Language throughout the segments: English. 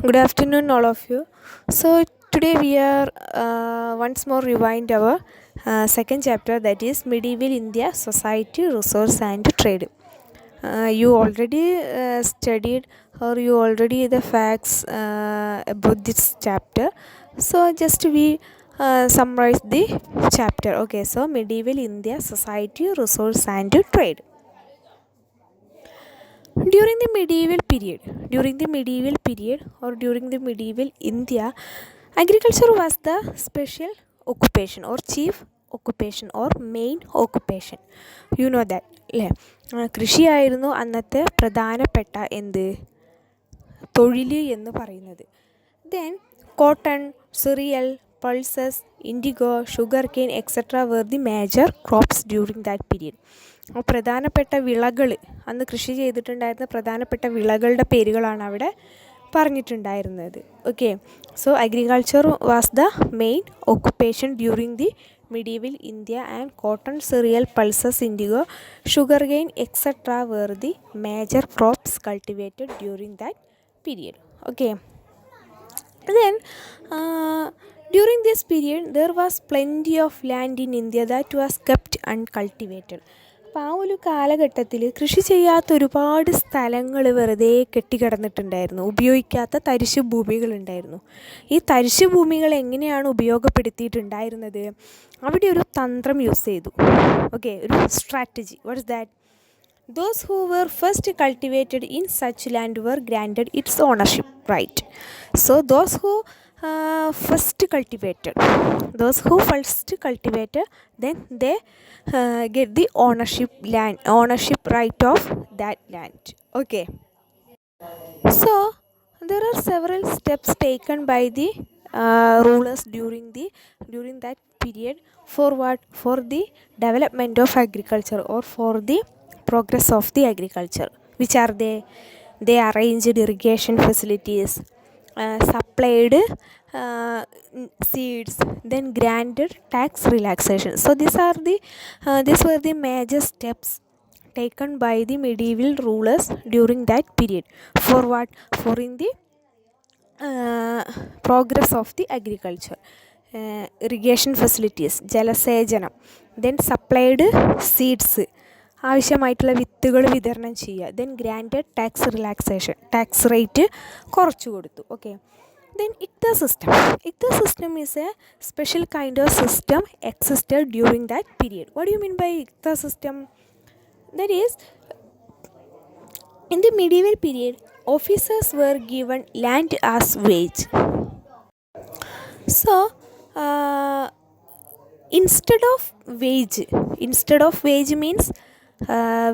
Good afternoon, all of you. So today we are once more rewind our second chapter, that is Medieval India Society, Resource and Trade. You already studied or you already the facts about this chapter. So just we summarize the chapter. Okay, so Medieval India Society, Resource and Trade. During the medieval period or during the medieval India, agriculture was the special occupation or chief occupation or main occupation. You know that അല്ലേ? കൃഷിയായിരുന്നു അന്നത്തെ പ്രധാനപ്പെട്ട തൊഴിൽ എന്ന് പറയുന്നത്. Then cotton, cereal, pulses, indigo, sugarcane etc. were the major crops during that period. പ്രധാനപ്പെട്ട വിളകൾ അന്ന് കൃഷി ചെയ്തിട്ടുണ്ടായിരുന്ന പ്രധാനപ്പെട്ട വിളകളുടെ പേരുകളാണ് അവിടെ പറഞ്ഞിട്ടുണ്ടായിരുന്നത്. Okay, so agriculture was the main occupation during the medieval India, and cotton, cereal, pulses, indigo, sugarcane etc. were the major crops cultivated during that period. Okay, then during this period there was plenty of land in India that was kept uncultivated. അപ്പോൾ ആ ഒരു കാലഘട്ടത്തിൽ കൃഷി ചെയ്യാത്ത ഒരുപാട് സ്ഥലങ്ങൾ വെറുതെ കെട്ടിക്കിടന്നിട്ടുണ്ടായിരുന്നു. ഉപയോഗിക്കാത്ത തരിശു ഭൂമികളുണ്ടായിരുന്നു. ഈ തരിശു ഭൂമികൾ എങ്ങനെയാണ് ഉപയോഗപ്പെടുത്തിയിട്ടുണ്ടായിരുന്നത്? അവിടെ ഒരു തന്ത്രം യൂസ് ചെയ്തു. ഓക്കെ, ഒരു strategy. What is that? Those who were first cultivated in such land were granted its ownership right. So those who first cultivated, then they get the ownership right of that land. Okay, so there are several steps taken by the rulers during that period for what? For the development of agriculture or for the progress of the agriculture. Which are they? They arranged irrigation facilities, supplied seeds, then granted tax relaxation. So these were the major steps taken by the medieval rulers during that period. For what? For in the progress of the agriculture. Irrigation facilities, ജലസേചനം, then supplied seeds, ആവശ്യമായിട്ടുള്ള വിത്തുകൾ വിതരണം ചെയ്യുക, then granted tax relaxation, tax rate കുറച്ചു കൊടുത്തു. Okay, then iqta system is a special kind of system existed during that period. What you mean by iqta system? That is, in the medieval period, officers were given land as wage. So instead of wage means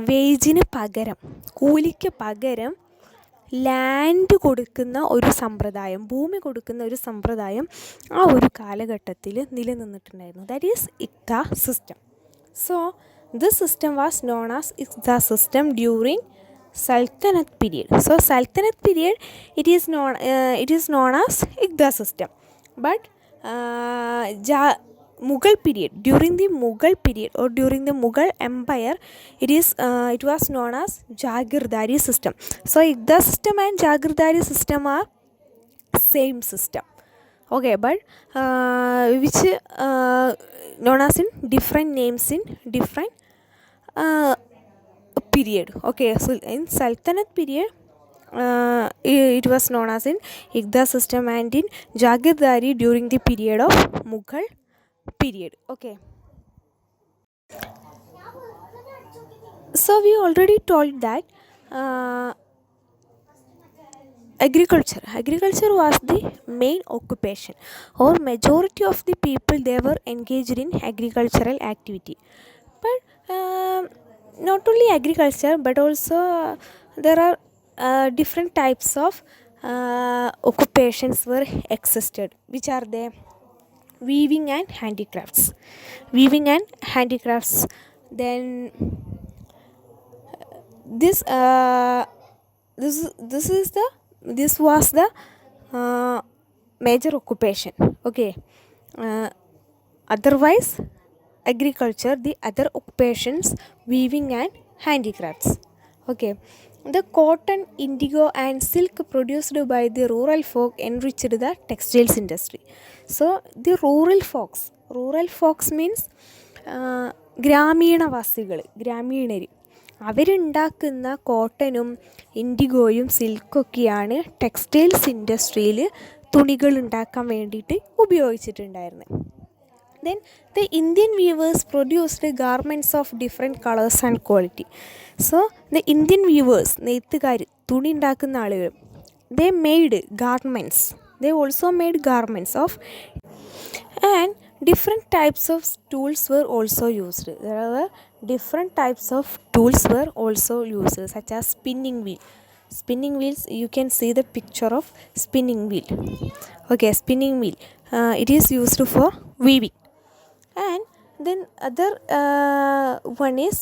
വേജിന് പകരം, കൂലിക്ക് പകരം land കൊടുക്കുന്ന ഒരു സമ്പ്രദായം, ഭൂമി കൊടുക്കുന്ന ഒരു സമ്പ്രദായം ആ ഒരു കാലഘട്ടത്തിൽ നിലനിന്നിട്ടുണ്ടായിരുന്നു. That is iqta system. So this system was known as iqta system during Sultanate period. So Sultanate period, it is known as Ikta system. But Mughal period, during the Mughal period or during the Mughal empire, it was known as Jagirdari system. So Ikta system and Jagirdari system are same system. Okay, but which known as in different names in different period. Okay, so in Sultanate period it was known as in Ikta system, and in Jagirdari during the period of Mughal period. Okay, so we already told that agriculture was the main occupation, or majority of the people they were engaged in agricultural activity. But not only agriculture, but also there are different types of occupations were existed. Which are they? Weaving and handicrafts. Then this was the major occupation. Okay, otherwise agriculture, the other occupations, weaving and handicrafts. Okay, The cotton, indigo and silk produced by the rural folk enriched the textiles industry. So the rural folks means ഗ്രാമീണവാസികൾ, ഗ്രാമീണർ, അവരുണ്ടാക്കുന്ന കോട്ടനും ഇൻഡിഗോയും സിൽക്കൊക്കെയാണ് textiles ഇൻഡസ്ട്രിയിൽ തുണികൾ ഉണ്ടാക്കാൻ വേണ്ടിയിട്ട് ഉപയോഗിച്ചിട്ടുണ്ടായിരുന്നത്. Then the Indian weavers produced garments of different colors and quality. So the Indian weavers, നെയ്ത്തുകാർ, തുണി ഉണ്ടാക്കുന്ന ആളുകൾ, they made garments. They also made garments of, and different types of tools were also used. There were different types of tools were also used, such as spinning wheel. Spinning wheels, you can see the picture of spinning wheel. Okay, spinning wheel. It is used for weaving. And then other one is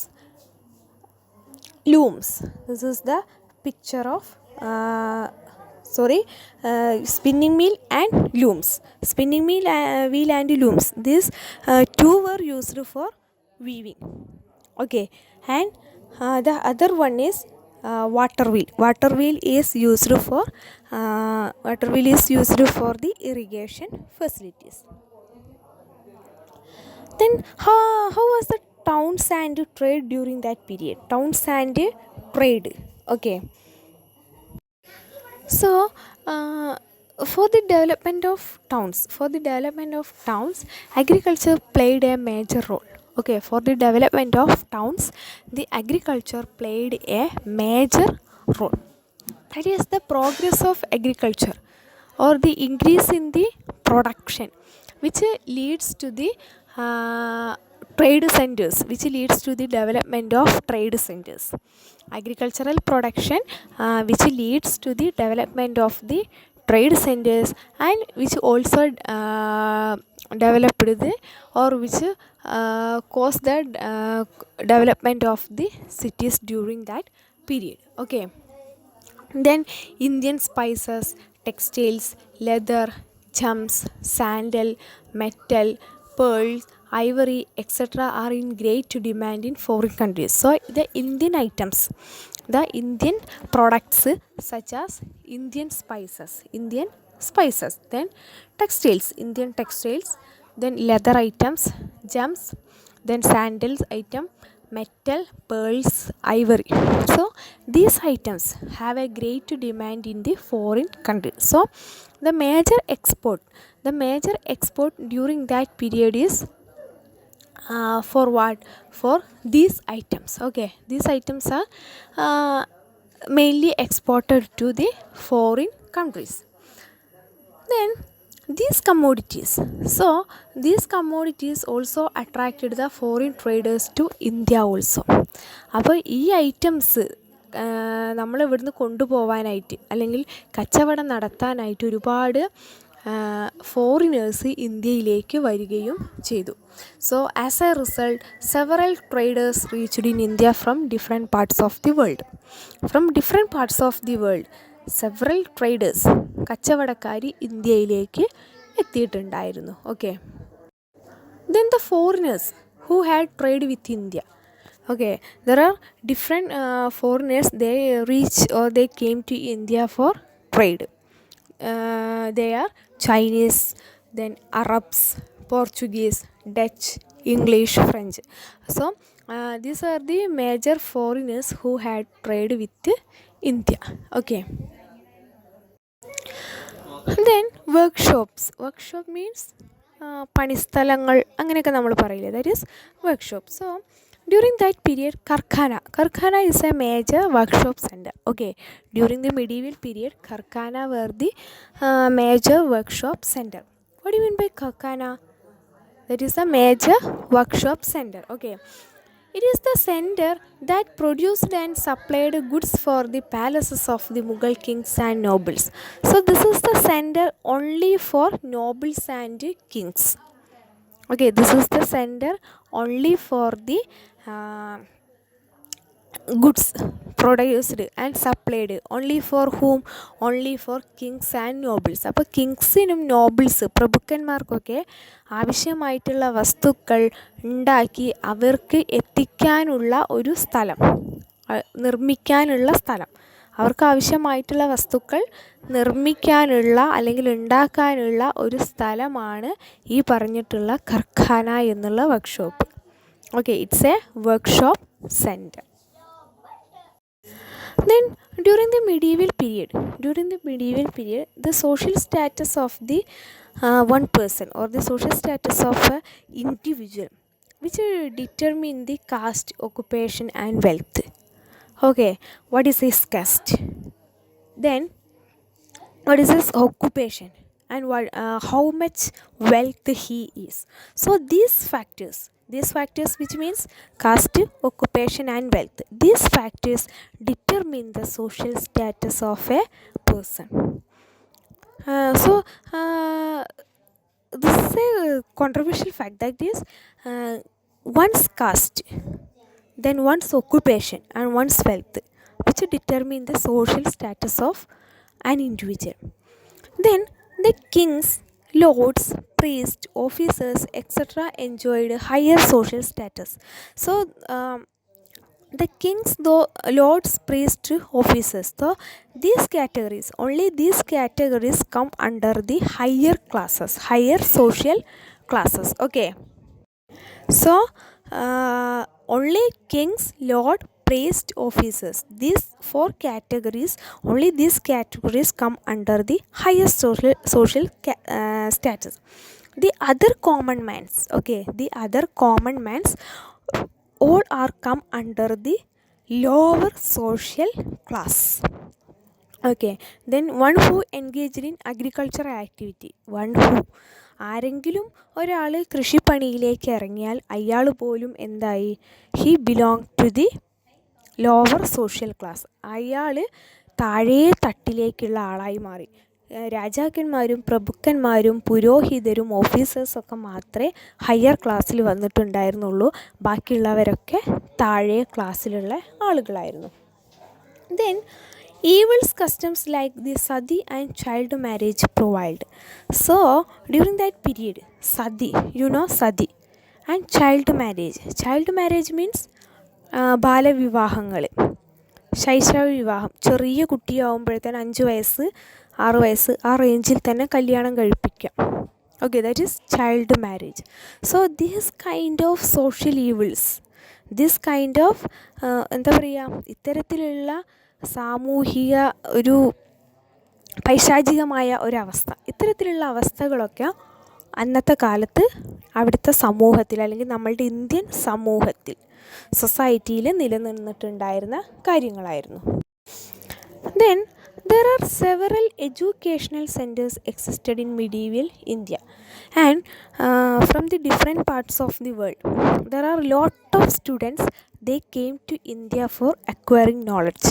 looms. This is the picture of spinning wheel and looms. Spinning wheel and looms. These two were used for weaving. Okay, and the other one is water wheel. Water wheel is used for the irrigation facilities. Then how was the towns and trade during that period? Towns and trade. Okay. So for the development of towns, agriculture played a major role. Okay, for the development of towns, the agriculture played a major role. That is the progress of agriculture or the increase in the production, which leads to the trade centers, which leads to the development of trade centers. Agricultural production which leads to the development of the trade centers, and which also developed the, or which caused the development of the cities during that period. Okay. Then Indian spices, textiles, leather, gems, sandal, metal, pearls, ivory, etc. are in great demand in foreign countries. So the Indian items, the Indian products such as Indian spices, then textiles, Indian textiles, then leather items, gems, then sandals item, metal, pearls, ivory. So these items have a great demand in the foreign countries. So the major export during that period is for what? For these items. Okay, these items are mainly exported to the foreign countries. Then these commodities also attracted the foreign traders to India also. അപ്പോൾ ഈ items നമ്മൾ ഇവിടുന്ന് കൊണ്ടുപോകാനായിട്ട് അല്ലെങ്കിൽ കച്ചവടം നടത്താനായിട്ട് ഒരുപാട് foreigners ഇന്ത്യയിലേക്ക് വരികയും ചെയ്തു. So as a result, several traders reached in India from different parts of the world. Several traders, കച്ചവടക്കാരി ഇന്ത്യയിലേക്ക് എത്തിയിട്ടുണ്ടായിരുന്നു. Okay. Then the foreigners who had trade with India. Okay, there are different foreigners, they reach or they came to India for trade. They are Chinese, then Arabs, Portuguese, Dutch, English, French. So these are the major foreigners who had trade with India. Okay. Then workshop means പണിസ്ഥലങ്ങൾ അങ്ങനെയൊക്കെ നമ്മൾ പറയില്ലേ, that is workshop. So during that period, Karkhana is a major workshop center. Okay, during the medieval period, Karkhana were the major workshop center. What do you mean by Karkhana? That is a major workshop center. Okay, it is the center that produced and supplied goods for the palaces of the Mughal kings and nobles. So this is the center only for nobles and kings. Okay, this is the center only for the goods produced and supplied. Only for whom? Only for kings and nobles. അപ്പോൾ കിങ്സിനും nobles പ്രഭുക്കന്മാർക്കൊക്കെ ആവശ്യമായിട്ടുള്ള വസ്തുക്കൾ ഉണ്ടാക്കി അവർക്ക് എത്തിക്കാനുള്ള ഒരു സ്ഥലം, നിർമ്മിക്കാനുള്ള സ്ഥലം. അവർക്ക് ആവശ്യമായിട്ടുള്ള വസ്തുക്കൾ നിർമ്മിക്കാനുള്ള അല്ലെങ്കിൽ ഉണ്ടാക്കാനുള്ള ഒരു സ്ഥലമാണ് ഈ പറഞ്ഞിട്ടുള്ള കർഖാന എന്നുള്ള workshop. Okay, it's A workshop centre. Then during the medieval period, the social status of the one person or the social status of a individual, which determine the caste, occupation and wealth. Okay, what is his caste? Then what is his occupation? And how much wealth he is. So these factors which means caste, occupation and wealth, these factors determine the social status of a person. This is a controversial fact, that is one's caste, then one's occupation and one's wealth, which determine the social status of an individual. Then the kings, lords, priests, officers, etc. enjoyed higher social status. So the kings, lords, priests, officers, so only these categories come under the higher social classes. Okay, so only kings, lord, priest, officers, these four categories, only these categories come under the highest social status. The other common mans, all are come under the lower social class. Okay, then one who engaged in agricultural activity, ആരെങ്കിലും ഒരാൾ കൃഷിപ്പണിയിലേക്ക് ഇറങ്ങിയാൽ അയാൾ പോലും എന്തായി, he belong to the lower social class, അയാൾ താഴേ തട്ടിലേക്കുള്ള ആളായി മാറി. രാജാക്കന്മാരും പ്രഭുക്കന്മാരും പുരോഹിതരും ഓഫീസേഴ്സൊക്കെ മാത്രമേ ഹയർ ക്ലാസ്സിൽ വന്നിട്ടുണ്ടായിരുന്നുള്ളൂ, ബാക്കിയുള്ളവരൊക്കെ താഴെ ക്ലാസ്സിലുള്ള ആളുകളായിരുന്നു. Then evils customs like the sati and child marriage prevailed. So during that period, sati and child marriage means ബാലവിവാഹങ്ങൾ, ശൈശവ വിവാഹം. ചെറിയ കുട്ടിയാവുമ്പോഴത്തേന് 5 വയസ്സ് 6 വയസ്സ് ആ റേഞ്ചിൽ തന്നെ കല്യാണം കഴിപ്പിക്കാം. Okay, that is child marriage. So this kind of social evils, എന്താ പറയുക, ഇത്തരത്തിലുള്ള സാമൂഹിക ഒരു പൈശാചികമായ ഒരവസ്ഥ, ഇത്തരത്തിലുള്ള അവസ്ഥകളൊക്കെ അന്നത്തെ കാലത്ത് അവിടുത്തെ സമൂഹത്തിൽ അല്ലെങ്കിൽ നമ്മളുടെ ഇന്ത്യൻ സമൂഹത്തിൽ സൊസൈറ്റിയിൽ നിലനിന്നിട്ടുണ്ടായിരുന്ന കാര്യങ്ങളായിരുന്നു. Then there are several educational centers existed in medieval India, and from the different parts of the world there are lot of students, they came to India for acquiring knowledge.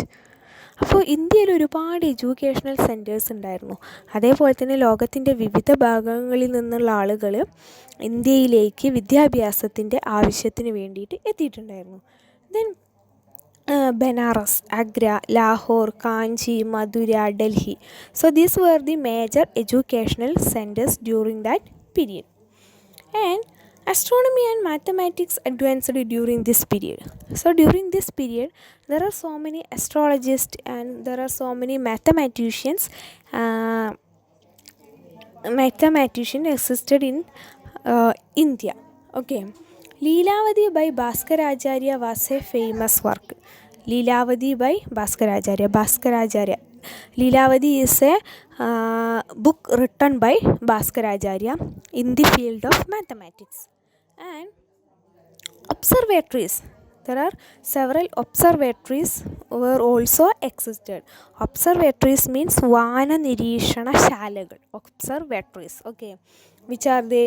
അപ്പോൾ ഇന്ത്യയിൽ ഒരുപാട് educational centres ഉണ്ടായിരുന്നു. അതേപോലെ തന്നെ ലോകത്തിൻ്റെ വിവിധ ഭാഗങ്ങളിൽ നിന്നുള്ള ആളുകൾ ഇന്ത്യയിലേക്ക് വിദ്യാഭ്യാസത്തിൻ്റെ ആവശ്യത്തിന് വേണ്ടിയിട്ട് എത്തിയിട്ടുണ്ടായിരുന്നു. Then Banaras, Agra, Lahore, Kanchi, Madurai, Delhi. So these were the major educational centers during that period. And astronomy and mathematics advanced during this period. So during this period there are so many astrologists and there are so many mathematicians existed in India. Okay, Leelavati by Bhaskaracharya was a famous work. Leelavati by Bhaskaracharya. Leelavati is a book written by Bhaskaracharya in the field of mathematics. And observatories, there are several observatories were also existed. Observatories means vana nirishana shalagal, observatories. Okay, which are they?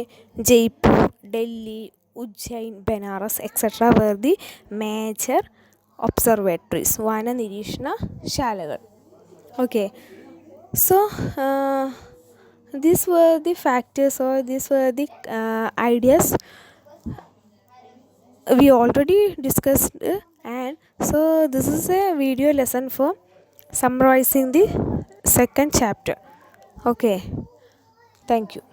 Jaipur, Delhi, Ujjain, Banaras, etc. were the major observatories, vana nirishana shalagal. Okay, so these were the factors, or these were the ideas we already discussed, and so this is a video lesson for summarizing the second chapter. Okay, thank you.